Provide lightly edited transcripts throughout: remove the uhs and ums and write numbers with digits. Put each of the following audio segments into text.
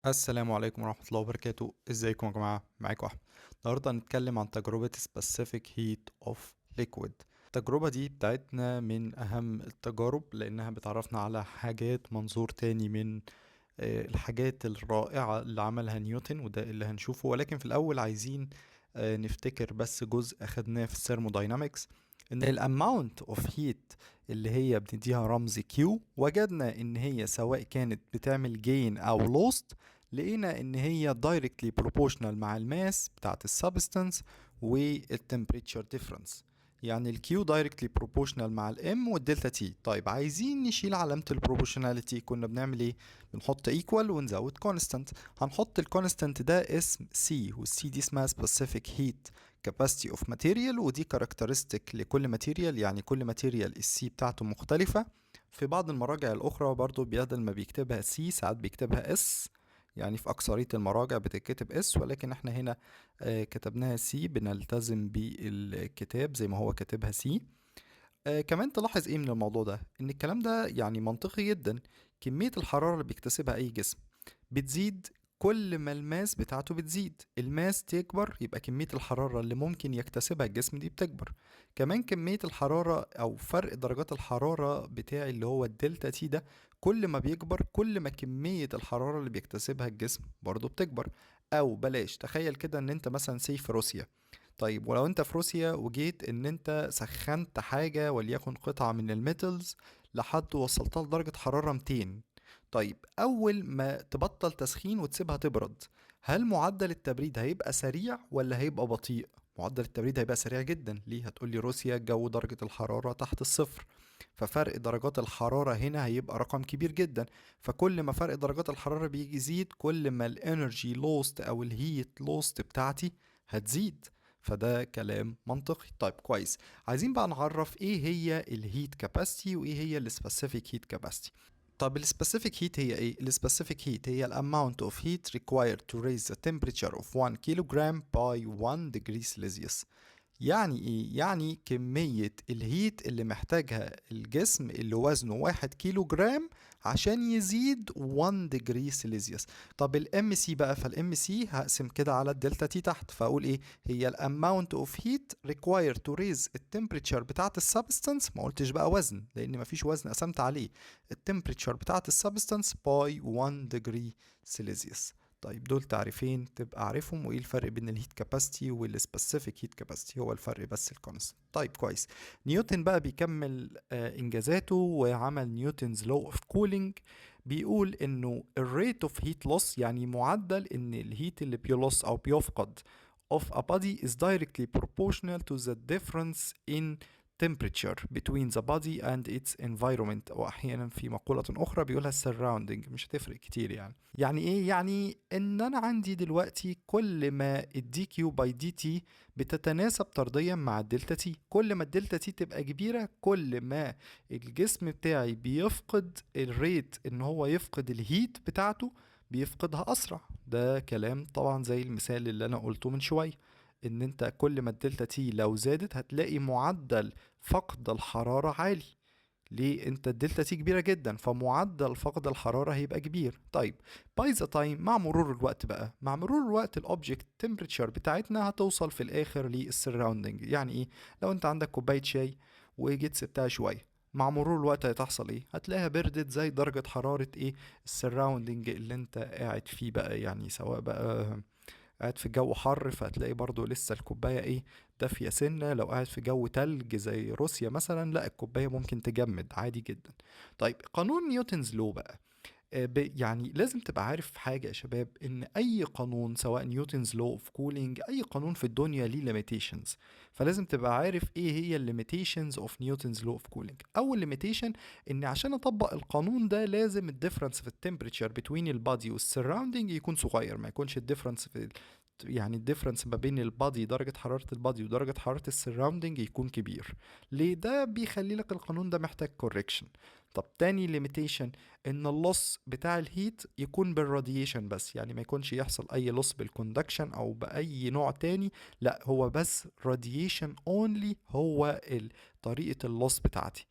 السلام عليكم ورحمة الله وبركاته. ازيكم يا جماعة؟ معاكم احمد. النهاردة هنتكلم عن تجربة specific heat of liquid. التجربة دي بتاعتنا من اهم التجارب لانها بتعرفنا على حاجات منظور تاني من الحاجات الرائعة اللي عملها نيوتن، وده اللي هنشوفه. ولكن في الاول عايزين نفتكر بس جزء اخدناه في الثيرموداينامكس، ان الاماونت اوف هيت اللي هي بنديها رمز Q، وجدنا ان هي سواء كانت بتعمل gain او lost، لقينا ان هي directly proportional مع الماس بتاعت السبستانس والتمبريتشر ديفرنس. يعني الكيو directly proportional مع الام والدلتا تي. طيب عايزين نشيل علامة البروبوشناليتي، كنا بنعمل ايه؟ بنحط equal ونزود constant. هنحط الكونستانت ده اسم سي، والسي دي اسمها specific heat capacity of material، ودي كاركترستيك لكل ماتيريال، يعني كل ماتيريال السي بتاعته مختلفة. في بعض المراجع الأخرى برضو بدل ما بيكتبها سي ساعات بيكتبها اس، يعني في أكثرية المراجع بتتكتب اس، ولكن احنا هنا كتبناها سي، بنلتزم بالكتاب زي ما هو كاتبها سي. كمان تلاحظ ايه من الموضوع ده؟ ان الكلام ده يعني منطقي جدا. كمية الحرارة اللي بيكتسبها اي جسم بتزيد كل ما الماس بتاعته بتزيد. الماس تكبر يبقى كمية الحرارة اللي ممكن يكتسبها الجسم دي بتكبر. كمان كمية الحرارة او فرق درجات الحرارة بتاعي اللي هو الدلتا تي ده، كل ما بيكبر كل ما كمية الحرارة اللي بيكتسبها الجسم برضو بتكبر. او بلاش، تخيل كده ان انت مثلا في روسيا. طيب ولو انت في روسيا وجيت ان انت سخنت حاجة وليكن قطعة من الميتالز لحد وصلتها لدرجة حرارة 200، طيب اول ما تبطل تسخين وتسيبها تبرد، هل معدل التبريد هيبقى سريع ولا هيبقى بطيء؟ معدل التبريد هيبقى سريع جدا. ليه؟ هتقولي روسيا الجو درجة الحرارة تحت الصفر، ففرق درجات الحرارة هنا هيبقى رقم كبير جدا. فكل ما فرق درجات الحرارة بيجي يزيد، كل ما الانرجي لوست او الهيت لوست بتاعتي هتزيد. فده كلام منطقي. طيب كويس، عايزين بقى نعرف ايه هي الهيت كاباسيتي وايه هي السبيسيفيك هيت كاباسيتي. طب السبيسيفيك هيت هي ايه؟ السبيسيفيك هيت هي الاماونت اوف heat required to raise the temperature of 1 kilogram by 1 degree Celsius. يعني ايه؟ يعني كمية الهيت اللي محتاجها الجسم اللي وزنه 1 كيلو جرام عشان يزيد 1 ديجري سيليزيوس. طب الام سي بقى، فالام سي هقسم كده على الدلتا تي تحت، فاقول ايه؟ هي الاماونت اوف هيت required to raise التمبريتشر بتاعت السبستانس، ما قلتش بقى وزن لان مفيش وزن قسمت عليه، التمبريتشر بتاعت السبستانس باي 1 ديجري سيليزيوس. طيب دول تعريفين تبقى عارفهم، وايه الفرق بين الهيت كاباسيتي والسبيسيفيك هيت كاباسيتي؟ هو الفرق بس الكونست. طيب كويس. نيوتن بقى بيكمل انجازاته وعمل نيوتنز لو اوف كولينج. بيقول انه الريت اوف هيت لوس، يعني معدل ان الهيت اللي بيلوس او بيفقد of a body is directly proportional to the difference in temperature between the body and its environment، واحيانا في مقولة اخرى بيقولها surrounding. مش هتفرق كتير يعني. يعني ايه؟ يعني ان انا عندي دلوقتي كل ما الدي كيو باي دي تي بتتناسب طرديا مع الدلتا تي، كل ما الدلتا تي تبقى كبيرة كل ما الجسم بتاعي بيفقد الريت ان هو يفقد الهيت بتاعته، بيفقدها اسرع. ده كلام طبعا زي المثال اللي انا قلته من شوية، ان انت كل ما الدلتا تي لو زادت هتلاقي معدل فقد الحرارة عالي. ليه؟ انت الدلتا تي كبيرة جدا فمعدل فقد الحرارة هيبقى كبير. طيب باي ذا تايم، مع مرور الوقت بقى، مع مرور الوقت الاوبجكت تمبريتشر بتاعتنا هتوصل في الاخر للسراوندنج. يعني ايه؟ لو انت عندك كوباية شاي وجيت سبتها شوية، مع مرور الوقت هتحصل ايه؟ هتلاقيها بردت زي درجة حرارة ايه؟ السراوندنج اللي انت قاعد فيه بقى. يعني سواء بقى قاعد في جو حر فهتلاقي برضو لسه الكوباية ايه؟ دافية سنة. لو قاعد في جو تلج زي روسيا مثلا، لا الكوباية ممكن تجمد عادي جدا. طيب قانون نيوتنز لو بقى، يعني لازم تبقى عارف حاجة يا شباب، ان اي قانون سواء نيوتنز لو اوف كولينج، اي قانون في الدنيا ليه ليميتيشنز. فلازم تبقى عارف ايه هي الليميتيشنز اوف نيوتنز لو اوف كولينج. اول ليميتيشن ان عشان اطبق القانون ده لازم الديفرنس في التمبريتشر بين البادي والسراوندينج يكون صغير، ما يكونش الديفرنس في يعني الديفرنس ما بين البادي، درجة حرارة البادي ودرجة حرارة السراوندينج يكون كبير. ليه؟ ده بيخلي لك القانون ده محتاج كوركشن. طب تاني ليميتيشن ان اللوس بتاع الهيت يكون بالراديشن بس، يعني ما يكونش يحصل اي لوس بالكوندكشن او باي نوع تاني، لا هو بس راديشن اونلي هو طريقة اللوس بتاعتي.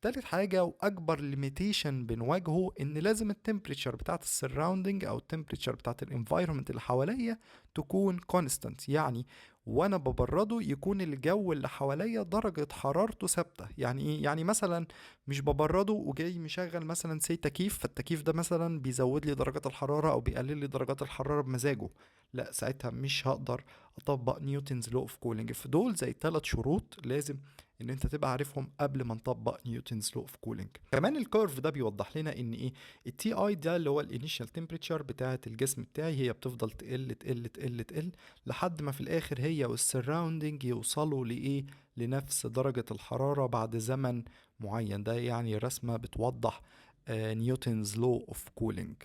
تالت حاجة واكبر ليميتيشن بنواجهه ان لازم التمبريتشر بتاعت السراوندنج او التمبريتشر بتاعت الانفايرمنت اللي حواليا تكون كونستانت، يعني وانا ببرده يكون الجو اللي حواليا درجة حرارته ثابتة. يعني ايه؟ يعني مثلا مش ببرده وجاي مشغل مثلا تكييف، فالتكييف ده مثلا بيزود لي درجات الحرارة او بيقلل لي درجات الحرارة بمزاجه، لا ساعتها مش هقدر اطبق نيوتنز لو اوف كولينج. في دول زي 3 شروط لازم ان انت تبقى عارفهم قبل ما نطبق نيوتنز لو اوف كولينج. كمان الكيرف ده بيوضح لنا ان ايه التي اي ده اللي هو الانيشال تمبريتشر بتاعه الجسم بتاعي، هي بتفضل تقل تقل تقل تقل لحد ما في الاخر هي والسراوندنج يوصلوا لايه، لنفس درجة الحرارة بعد زمن معين. ده يعني رسمة بتوضح نيوتنز لو اوف كولينج.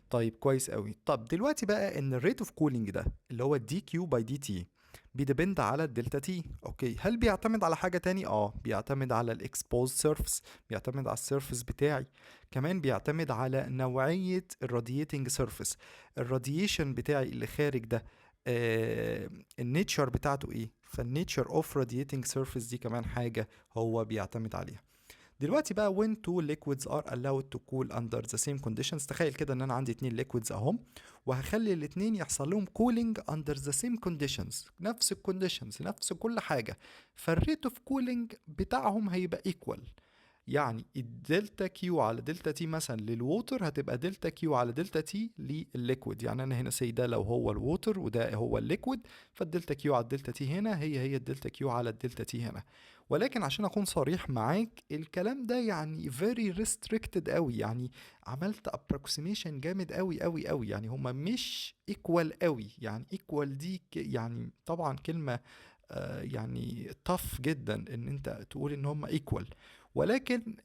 طيب كويس قوي. طب دلوقتي بقى ان الريت اوف كولينج ده اللي هو الدي كيو باي دي تي بيدبند على الدلتا تي. اوكي، هل بيعتمد على حاجة تاني؟ بيعتمد على الاكسبوز سيرفيس، بيعتمد على السيرفيس بتاعي، كمان بيعتمد على نوعية الرادييتنج سيرفيس، الراديشن بتاعي اللي خارج ده النيتشر بتاعته ايه. فالنيتشر اوف رادييتنج سيرفيس دي كمان حاجة هو بيعتمد عليها. دلوقتي بقى when two liquids are allowed to cool under the same conditions، تخيل كده ان انا عندي 2 liquids اهم وهخلي الاتنين يحصل لهم cooling under the same conditions، نفس الكونديشنز نفس كل حاجة، فالريت اوف كولينج بتاعهم هيبقى equal. يعني الدلتا كيو على دلتا تي مثلا للووتر هتبقى دلتا كيو على دلتا تي للليكويد. يعني انا هنا سي ده لو هو الووتر وده هو الليكويد، فالدلتا كيو على الدلتا تي هنا هي الدلتا كيو على الدلتا تي هنا. ولكن عشان اكون صريح معاك الكلام ده يعني very restricted قوي، يعني عملت approximation جامد قوي قوي قوي، يعني هما مش equal قوي. يعني equal دي يعني طبعا كلمة يعني tough جدا ان انت تقول ان هما equal، ولكن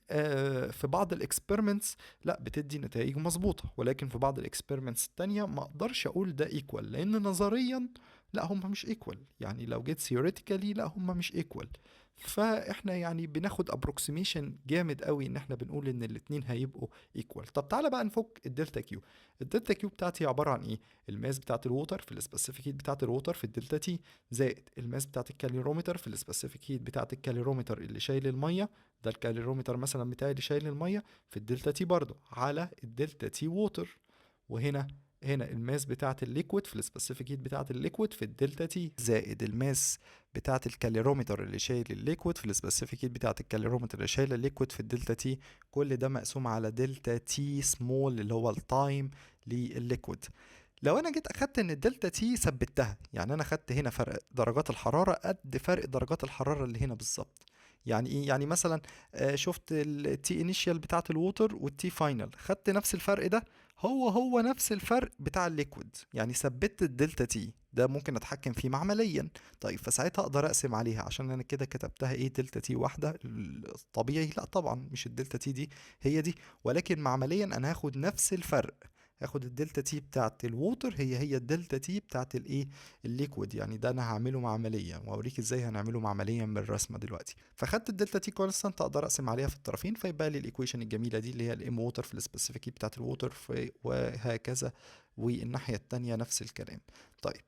في بعض الاكسبيرمنتس لا بتدي نتائج مظبوطة، ولكن في بعض الاكسبيرمنتس التانية ما اقدرش اقول ده ايكوال، لان نظريا لا هم مش ايكوال. يعني لو جيت ثيوريتيكالي لا هم مش ايكوال. فاحنا يعني بناخد ابروكسيميشن جامد قوي ان احنا بنقول ان الاتنين هيبقوا ايكوال. طب تعالى بقى نفك الدلتا كيو. الدلتا كيو بتاعتي عبارة عن ايه؟ الماس بتاعت الووتر في السبيسيفيك هيت بتاعت الووتر في الدلتا تي، زائد الماس بتاعت الكاليرومتر في السبيسيفيك هيت بتاعت الكاليرومتر اللي شايل المية، ده الكاليرومتر مثلا بتاعي اللي شايل الميه في الدلتا تي برضه على الدلتا تي ووتر. وهنا الماس بتاعه الليكويد في السبيسيفيك هيت بتاعه الليكويد في الدلتا تي، زائد الماس بتاعه الكاليرومتر اللي شايل الليكويد في السبيسيفيك هيت بتاعه الكاليرومتر اللي شايل الليكويد في الدلتا تي. كل ده مقسوم على دلتا تي سمول اللي هو التايم للليكويد. لو انا جيت اخدت ان الدلتا تي ثبتها، يعني انا خدت هنا فرق درجات الحراره قد فرق درجات الحراره اللي هنا بالظبط. يعني ايه؟ يعني مثلا شفت التي انيشال بتاعت الووتر والتي فاينل، خدت نفس الفرق ده، هو نفس الفرق بتاع الليكويد، يعني ثبت الدلتا تي ده ممكن اتحكم فيه معمليا. طيب فساعتها اقدر اقسم عليها، عشان انا كده كتبتها ايه دلتا تي واحده الطبيعي، لا طبعا مش الدلتا تي دي هي دي، ولكن معمليا انا هاخد نفس الفرق، هاخد الدلتا تي بتاعت الووتر هي الدلتا تي بتاعت الايه الليكويد. يعني ده انا هعمله معمليا واوريك ازاي هنعمله معمليا بالرسمه دلوقتي. فخدت الدلتا تي كونستانت اقدر اقسم عليها في الطرفين، فيبقى لي الايكويشن الجميله دي اللي هي الام ووتر في السبيسيفيك بتاعت الووتر وهكذا، والناحيه التانيه نفس الكلام. طيب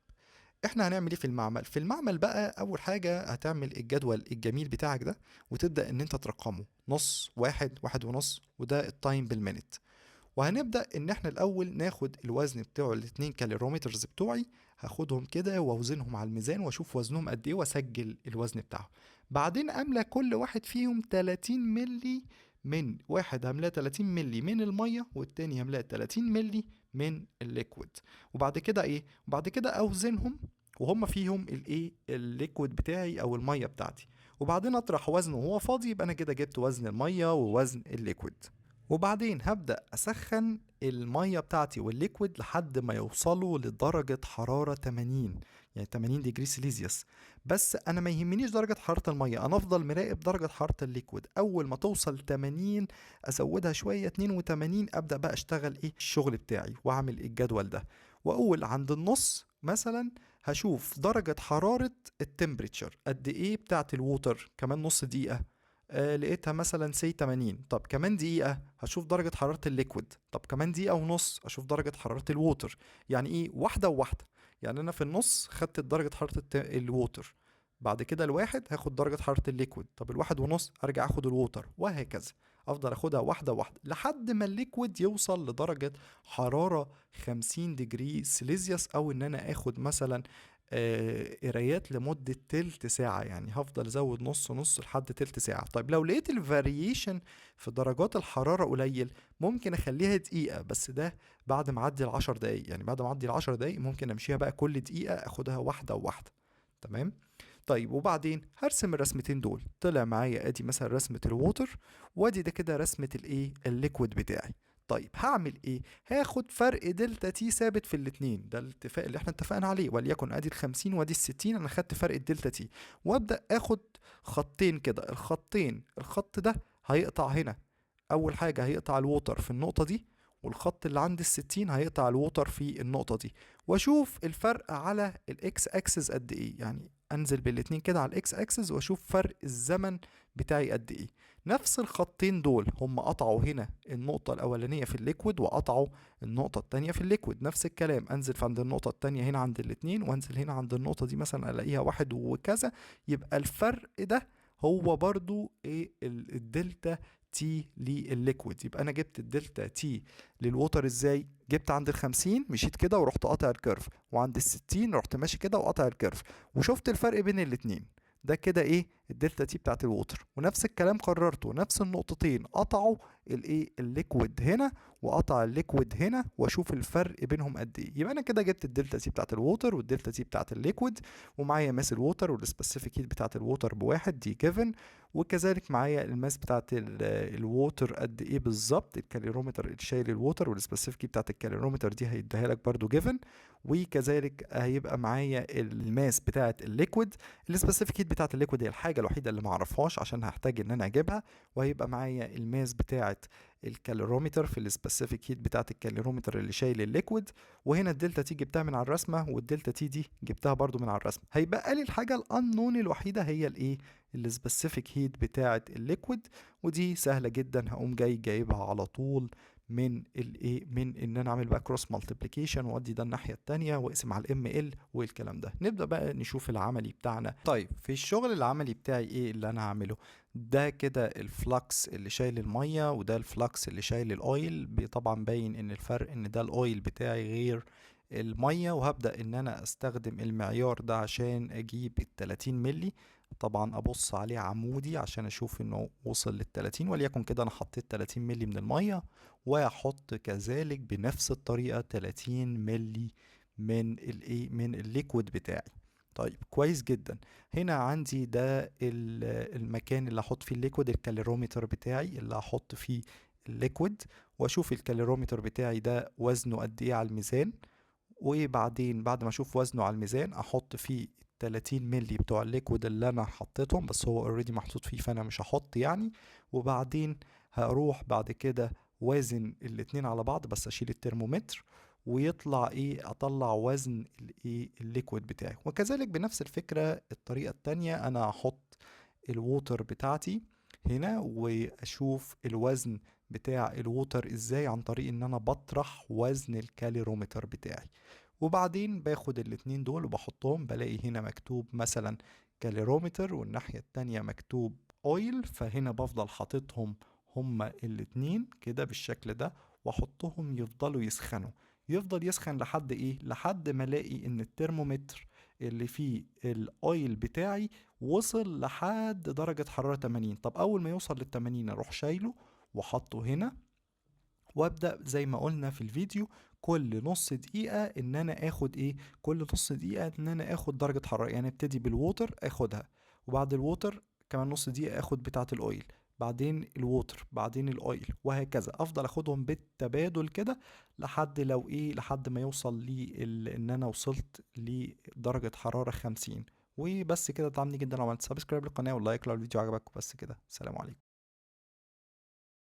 احنا هنعمل ايه في المعمل؟ في المعمل بقى اول حاجه هتعمل الجدول الجميل بتاعك ده وتبدا ان انت ترقمه نص، واحد، واحد ونص، وده التايم بالمينت. وهنبدأ ان احنا الاول ناخد الوزن بتاعه الاتنين كاليرومترز بتوعي، هاخدهم كده واوزنهم على الميزان واشوف وزنهم قد ايه واسجل الوزن بتاعهم. بعدين املى كل واحد فيهم 30 ملي، من واحد هملاه 30 ملي من المية والتاني هملاه 30 ملي من الليكويد. وبعد كده ايه؟ وبعد كده اوزنهم وهم فيهم الايه الليكويد بتاعي او المية بتاعتي، وبعدين اطرح وزنه وهو فاضي، يبقى انا كده جبت وزن المية ووزن الليكويد. وبعدين هبدأ أسخن المية بتاعتي والليكويد لحد ما يوصلوا لدرجة حرارة 80، يعني 80 ديجري سيليزيوس. بس أنا ما يهمنيش درجة حرارة المية، أنا أفضل مراقب درجة حرارة الليكويد. أول ما توصل 80 أزودها شوية 82، أبدأ بقى أشتغل إيه الشغل بتاعي وأعمل الجدول ده. وأول عند النص مثلا هشوف درجة حرارة التمبريتشر قد إيه بتاعت الووتر كمان نص دقيقة، لقيتها مثلا سي 80. طب كمان دقيقة هشوف درجة حرارة الليكويد، طب كمان دقيقة ونص أشوف درجة حرارة الووتر. يعني إيه؟ واحدة وواحدة. يعني أنا في النص خدت درجة حرارة الووتر، بعد كده الواحد هاخد درجة حرارة الليكويد، طب الواحد ونص ارجع اخد الووتر، وهكذا. افضل اخدها واحدة واحدة لحد ما الليكويد يوصل لدرجة حرارة 50 ديجري سيليزيوس، او ان انا اخد مثلا قرايات لمدة تلت ساعة. يعني هفضل ازود نص نص لحد تلت ساعة. طيب لو لقيت الفاريشن في درجات الحرارة قليل، ممكن اخليها دقيقة، بس ده بعد ما اعدي ال10 دقايق. يعني بعد ما اعدي ال10 دقايق ممكن امشيها بقى كل دقيقة اخدها واحدة واحدة. تمام. طيب وبعدين هرسم الرسمتين دول. طلع معايا ادي مثلا رسمة الووتر، وادي ده كده رسمة الايه الليكويد بتاعي. طيب هعمل ايه؟ هاخد فرق دلتا تي ثابت في الاتنين، ده الاتفاق اللي احنا اتفقنا عليه، وليكن ادي ال50 وادي ال60، انا خدت فرق الدلتا تي. وابدا اخد خطين كده، الخطين، الخط ده هيقطع هنا. اول حاجة هيقطع الووتر في النقطة دي، والخط اللي عند ال60 هيقطع الووتر في النقطة دي. واشوف الفرق على الاكس اكسس قد ايه. يعني انزل بالاتنين كده على الاكس اكسس واشوف فرق الزمن بتاعي قد ايه. نفس الخطين دول هم قطعوا هنا النقطة الأولانية في الليكويد، وقطعوا النقطة التانية في الليكويد. نفس الكلام، أنزل في عند النقطة التانية هنا عند الاتنين، وأنزل هنا عند النقطة دي مثلا ألاقيها واحد وكذا. يبقى الفرق ده هو برضو ايه الدلتا تي للليكويد. يبقى انا جبت الدلتا تي للووتر ازاي؟ جبت عند ال50 مشيت كده ورحت قاطع الكيرف، وعند ال60 رحت ماشي كده وقاطع الكيرف، وشفت الفرق بين الاتنين. ده كده ايه الدلتا تي بتاعت الووتر. ونفس الكلام قررته، نفس النقطتين قطعوا الايه الليكويد هنا، وقطع الليكويد هنا، واشوف الفرق بينهم قد ايه. يبقى انا كده جبت الدلتا تي بتاعت الووتر والدلتا تي بتاعت الليكويد، ومعايا ماس الووتر والسبيسيفيك هيت بتاعت الووتر بواحد، دي جيفن. وكذلك معايا الماس بتاعت الووتر قد ايه بالظبط، الكاليرومتر اللي شايل الووتر، والسبيسيفيك بتاعت الكاليرومتر دي هيديها لك برضو جيفن. وكذلك هيبقى معايا الماس بتاعت الليكويد. السبيسيفيك هيت بتاعت الليكويد هي الحاجه الوحيده اللي ما اعرفهاش عشان هحتاج ان انا اجيبها. وهيبقى معايا الماس بتاعت الكاليرومتر في السبيسيفيك هيت بتاعت الكاليرومتر اللي شايل الليكويد. وهنا الدلتا تي جبتها من على الرسمه، والدلتا تي دي جبتها برضو من على الرسمه. هيبقى لي الحاجه الانون الوحيده هي الايه السبيسيفيك هيت بتاعه الليكويد. ودي سهله جدا، هقوم جايبها على طول من الايه من ان انا اعمل بقى كروس مالتيبليكيشن، وادي ده الناحيه التانية، واقسم على الام ال والكلام ده. نبدا بقى نشوف العملي بتاعنا. طيب في الشغل العملي بتاعي ايه اللي انا هعمله؟ ده كده الفلكس اللي شايل الميه، وده الفلكس اللي شايل الاويل. طبعا باين ان الفرق ان ده الاويل بتاعي غير الميه. وهبدا ان انا استخدم المعيار ده عشان اجيب ال30 ملي. طبعا ابص عليه عمودي عشان اشوف انه وصل لل30، وليكن كده انا حطيت 30 ملي من المية، واحط كذلك بنفس الطريقة 30 ملي من الايه من الليكويد بتاعي. طيب كويس جدا. هنا عندي ده المكان اللي هحط فيه الليكويد، الكاليرومتر بتاعي اللي هحط فيه الليكويد. واشوف الكاليرومتر بتاعي ده وزنه قد ايه على الميزان. وبعدين بعد ما اشوف وزنه على الميزان احط فيه 30 ملي بتوع الليكويد اللي انا حطيتهم، بس هو اوريدي محطوط فيه فانا مش هحط يعني. وبعدين هروح بعد كده وازن الاتنين على بعض، بس اشيل الترمومتر، ويطلع ايه اطلع وزن الايه الليكويد بتاعي. وكذلك بنفس الفكرة الطريقة التانية، انا هحط الووتر بتاعتي هنا، واشوف الوزن بتاع الووتر ازاي، عن طريق ان انا بطرح وزن الكاليرومتر بتاعي. وبعدين باخد الاتنين دول وبحطهم، بلاقي هنا مكتوب مثلا كاليرومتر، والناحية التانية مكتوب اويل. فهنا بفضل حاططهم هما الاتنين كده بالشكل ده، واحطهم يفضلوا يسخنوا. يفضل يسخن لحد ايه؟ لحد ما الاقي ان الترمومتر اللي فيه الاويل بتاعي وصل لحد درجة حرارة 80. طب اول ما يوصل لل80 اروح شايله وحطه هنا، وابدا زي ما قلنا في الفيديو كل نص دقيقة ان انا اخد ايه كل نص دقيقة ان انا اخد درجة حرارة. يعني ابتدي بالووتر اخدها، وبعد الووتر كمان نص دقيقة اخد بتاعة الاويل، بعدين الووتر، بعدين الاويل، وهكذا. افضل اخدهم بالتبادل كده لحد ما يوصل لي ان انا وصلت لدرجة حرارة 50. وبس كده. دعمني جدا لو عملت سبسكرايب للقناة واللايك لو الفيديو عجبك. وبس كده، سلام عليكم.